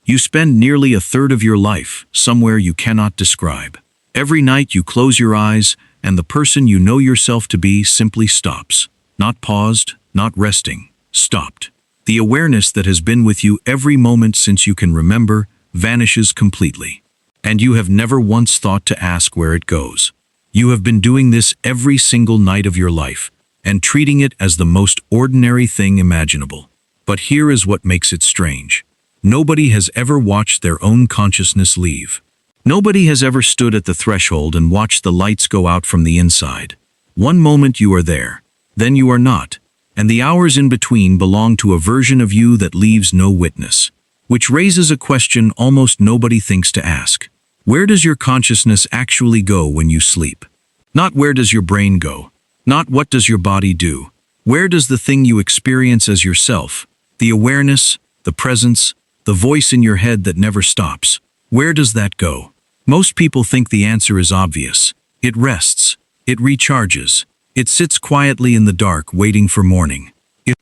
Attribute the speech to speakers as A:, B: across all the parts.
A: You spend nearly a third of your life somewhere you cannot describe. Every night you close your eyes, and the person you know yourself to be simply stops. Not paused, not resting, stopped. The awareness that has been with you every moment since you can remember vanishes completely. And you have never once thought to ask where it goes. You have been doing this every single night of your life, and treating it as the most ordinary thing imaginable. But here is what makes it strange. Nobody has ever watched their own consciousness leave. Nobody has ever stood at the threshold and watched the lights go out from the inside. One moment you are there, then you are not, and the hours in between belong to a version of you that leaves no witness. Which raises a question almost nobody thinks to ask. Where does your consciousness actually go when you sleep? Not where does your brain go? Not what does your body do? Where does the thing you experience as yourself, the awareness, the presence, the voice in your head that never stops, where does that go? Most people think the answer is obvious. It rests. It recharges. It sits quietly in the dark waiting for morning.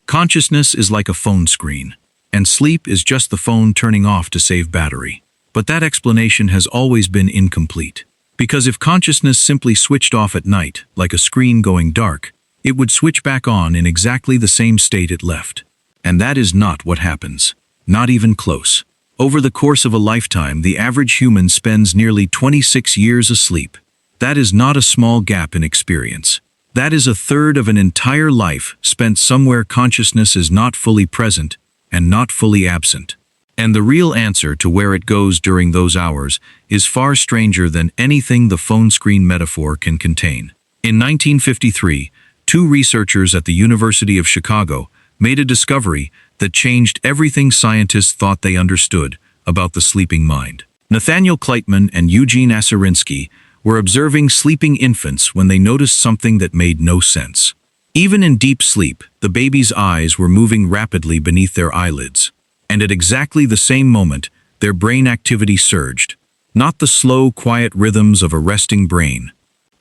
A: Consciousness is like a phone screen, and sleep is just the phone turning off to save battery. But that explanation has always been incomplete. Because if consciousness simply switched off at night, like a screen going dark, it would switch back on in exactly the same state it left. And that is not what happens. Not even close. Over the course of a lifetime, the average human spends nearly 26 years asleep. That is not a small gap in experience. That is a third of an entire life spent somewhere consciousness is not fully present and not fully absent. And the real answer to where it goes during those hours is far stranger than anything the phone screen metaphor can contain. In 1953, two researchers at the University of Chicago made a discovery that changed everything scientists thought they understood about the sleeping mind. Nathaniel Kleitman and Eugene Aserinsky were observing sleeping infants when they noticed something that made no sense. Even in deep sleep, the baby's eyes were moving rapidly beneath their eyelids. And at exactly the same moment, their brain activity surged. Not the slow, quiet rhythms of a resting brain.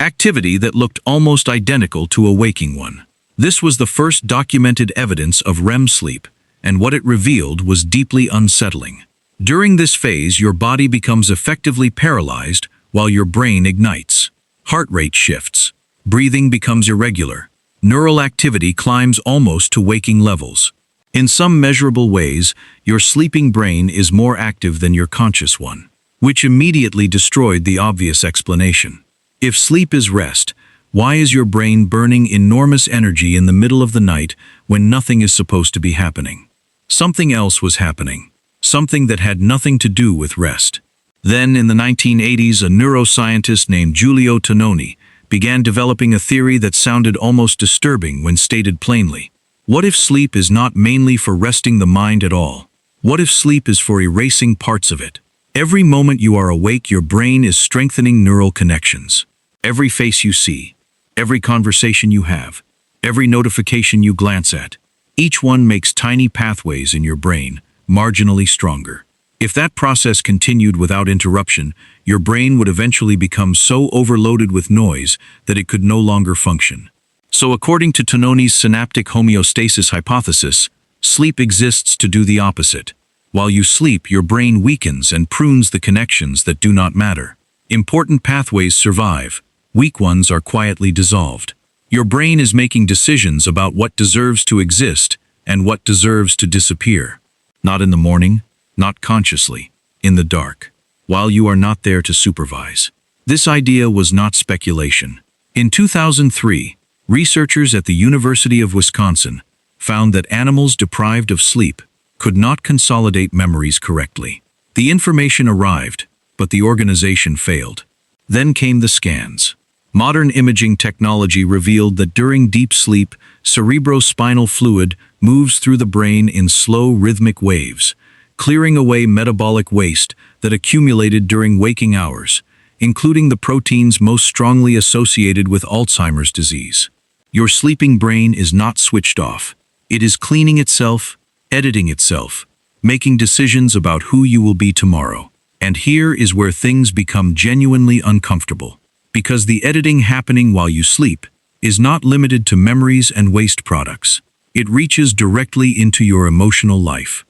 A: Activity that looked almost identical to a waking one. This was the first documented evidence of REM sleep, and what it revealed was deeply unsettling. During this phase, your body becomes effectively paralyzed while your brain ignites. Heart rate shifts. Breathing becomes irregular. Neural activity climbs almost to waking levels. In some measurable ways, your sleeping brain is more active than your conscious one, which immediately destroyed the obvious explanation. If sleep is rest, why is your brain burning enormous energy in the middle of the night when nothing is supposed to be happening? Something else was happening, something that had nothing to do with rest. Then, in the 1980s, a neuroscientist named Giulio Tononi began developing a theory that sounded almost disturbing when stated plainly. What if sleep is not mainly for resting the mind at all? What if sleep is for erasing parts of it? Every moment you are awake, your brain is strengthening neural connections. Every face you see, every conversation you have, every notification you glance at, each one makes tiny pathways in your brain, marginally stronger. If that process continued without interruption, your brain would eventually become so overloaded with noise that it could no longer function. So according to Tononi's synaptic homeostasis hypothesis, sleep exists to do the opposite. While you sleep, your brain weakens and prunes the connections that do not matter. Important pathways survive. Weak ones are quietly dissolved. Your brain is making decisions about what deserves to exist and what deserves to disappear. Not in the morning, not consciously, in the dark, while you are not there to supervise. This idea was not speculation. In 2003, researchers at the University of Wisconsin found that animals deprived of sleep could not consolidate memories correctly. The information arrived, but the organization failed. Then came the scans. Modern imaging technology revealed that during deep sleep, cerebrospinal fluid moves through the brain in slow, rhythmic waves, clearing away metabolic waste that accumulated during waking hours, including the proteins most strongly associated with Alzheimer's disease. Your sleeping brain is not switched off. It is cleaning itself, editing itself, making decisions about who you will be tomorrow. And here is where things become genuinely uncomfortable. Because the editing happening while you sleep is not limited to memories and waste products. It reaches directly into your emotional life.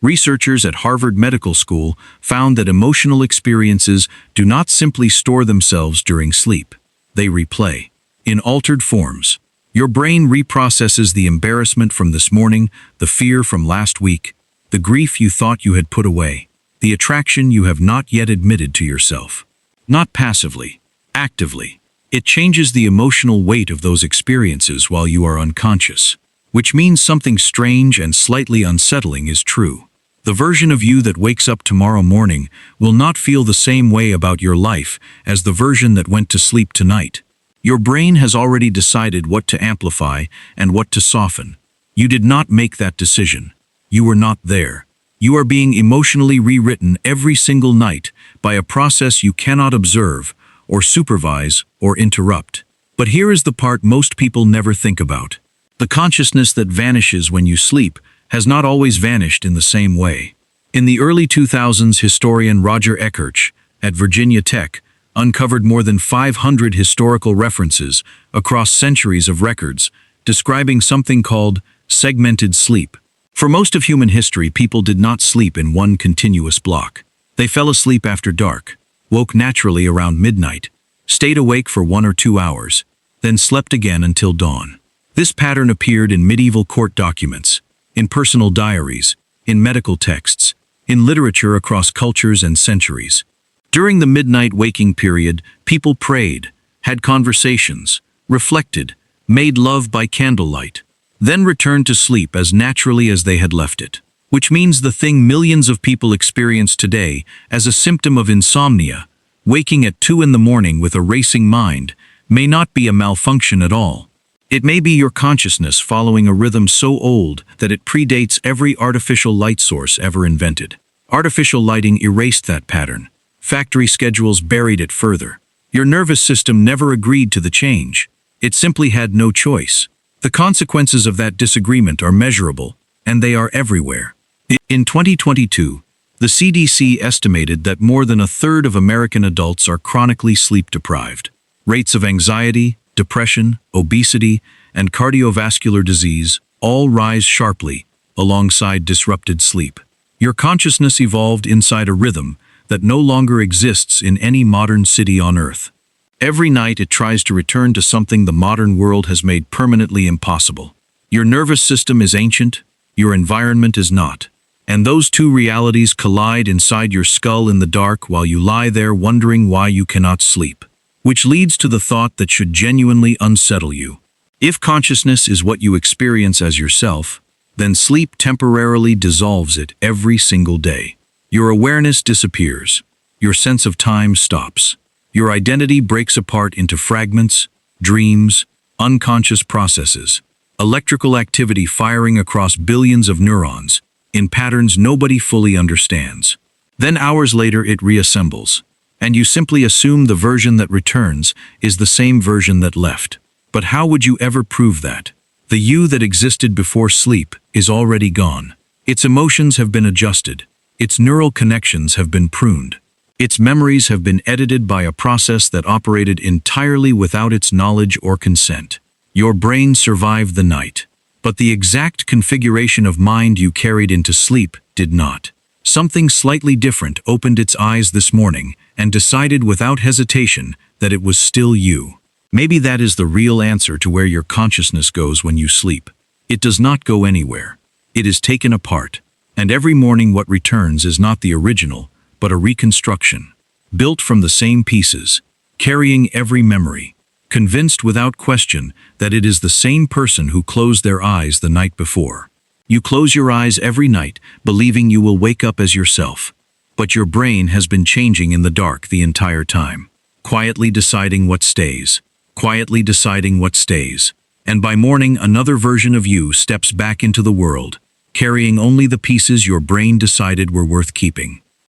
A: Researchers at Harvard Medical School found that emotional experiences do not simply store themselves during sleep. They replay. In altered forms. Your brain reprocesses the embarrassment from this morning, the fear from last week, the grief you thought you had put away, the attraction you have not yet admitted to yourself. Not passively, actively. It changes the emotional weight of those experiences while you are unconscious, which means something strange and slightly unsettling is true. The version of you that wakes up tomorrow morning will not feel the same way about your life as the version that went to sleep tonight. Your brain has already decided what to amplify and what to soften. You did not make that decision. You were not there. You are being emotionally rewritten every single night by a process you cannot observe, or supervise, or interrupt. But here is the part most people never think about. The consciousness that vanishes when you sleep has not always vanished in the same way. In the early 2000s, historian Roger Ekirch at Virginia Tech uncovered more than 500 historical references across centuries of records describing something called segmented sleep. For most of human history, people did not sleep in one continuous block. They fell asleep after dark, woke naturally around midnight, stayed awake for 1 or 2 hours, then slept again until dawn. This pattern appeared in medieval court documents, in personal diaries, in medical texts, in literature across cultures and centuries. During the midnight waking period, people prayed, had conversations, reflected, made love by candlelight, then returned to sleep as naturally as they had left it. Which means the thing millions of people experience today as a symptom of insomnia, waking at 2 in the morning with a racing mind, may not be a malfunction at all. It may be your consciousness following a rhythm so old that it predates every artificial light source ever invented. Artificial lighting erased that pattern. Factory schedules buried it further. Your nervous system never agreed to the change. It simply had no choice. The consequences of that disagreement are measurable, and they are everywhere. In 2022, the CDC estimated that more than a third of American adults are chronically sleep-deprived. Rates of anxiety, depression, obesity, and cardiovascular disease all rise sharply alongside disrupted sleep. Your consciousness evolved inside a rhythm that no longer exists in any modern city on Earth. Every night it tries to return to something the modern world has made permanently impossible. Your nervous system is ancient, your environment is not. And those two realities collide inside your skull in the dark while you lie there wondering why you cannot sleep. Which leads to the thought that should genuinely unsettle you. If consciousness is what you experience as yourself, then sleep temporarily dissolves it every single day. Your awareness disappears. Your sense of time stops. Your identity breaks apart into fragments, dreams, unconscious processes, electrical activity firing across billions of neurons, in patterns nobody fully understands. Then hours later it reassembles, and you simply assume the version that returns is the same version that left. But how would you ever prove that? The you that existed before sleep is already gone. Its emotions have been adjusted. Its neural connections have been pruned. Its memories have been edited by a process that operated entirely without its knowledge or consent. Your brain survived the night, but the exact configuration of mind you carried into sleep did not. Something slightly different opened its eyes this morning and decided without hesitation that it was still you. Maybe that is the real answer to where your consciousness goes when you sleep. It does not go anywhere. It is taken apart. And every morning what returns is not the original, but a reconstruction, built from the same pieces, carrying every memory, convinced without question that it is the same person who closed their eyes the night before. You close your eyes every night, believing you will wake up as yourself. But your brain has been changing in the dark the entire time, quietly deciding what stays, quietly deciding what stays. And by morning, another version of you steps back into the world, carrying only the pieces your brain decided were worth keeping.